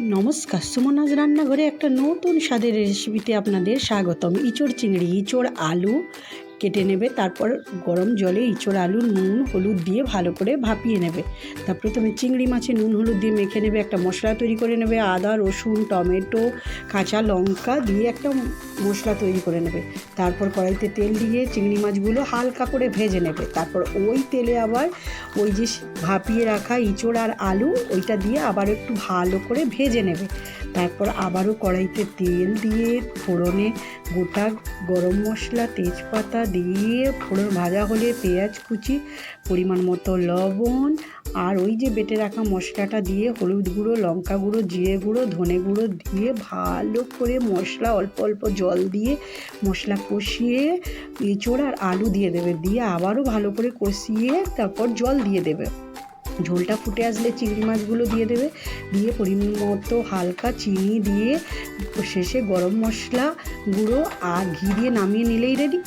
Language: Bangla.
নমস্কার, সুমনাজ রান্নাঘরে একটা নতুন স্বাদের রেসিপিতে আপনাদের স্বাগতম। ইঁচড় চিংড়ি, ইঁচড় আলু কেটে নেবে, তারপর গরম জলে ইঁচড় আলু নুন হলুদ দিয়ে ভালো করে ভাপিয়ে নেবে। তারপর প্রথমে চিংড়ি মাছে নুন হলুদ দিয়ে মেখে নেবে, একটা মশলা তৈরি করে নেবে, আদা রসুন টমেটো কাঁচা লঙ্কা দিয়ে একটা মশলা তৈরি করে নেবে। তারপর কড়াইতে তেল দিয়ে চিংড়ি মাছগুলো হালকা করে ভেজে নেবে। তারপর ওই তেলে আবার ওই যে ভাপিয়ে রাখা ইঁচড় আর আলু ওইটা দিয়ে আবার একটু ভালো করে ভেজে নেবে। তারপর আবারও কড়াইতে তেল দিয়ে ফোড়নে গোটা গরম মশলা তেজপাতা দিয়ে ফোড়ন ভাজা হলে পেঁয়াজ কুচি পরিমাণ মতো লবণ আর ওই যে বেটে রাখা মশলাটা দিয়ে হলুদ গুঁড়ো লঙ্কা গুঁড়ো জিরে গুঁড়ো ধনে গুঁড়ো দিয়ে ভালো করে মশলা অল্প অল্প জল দিয়ে মশলা কষিয়ে এঁচোড় আর আলু দিয়ে দেবে, দিয়ে আবারও ভালো করে কষিয়ে তারপর জল দিয়ে দেবে। ঝোলটা ফুটে আসলে চিংড়ি মাছগুলো দিয়ে দেবে, দিয়ে পরিমাণ মতো হালকা চিনি দিয়ে শেষে গরম মশলা গুঁড়ো আর ঘি দিয়ে নামিয়ে নিলেই রেডি।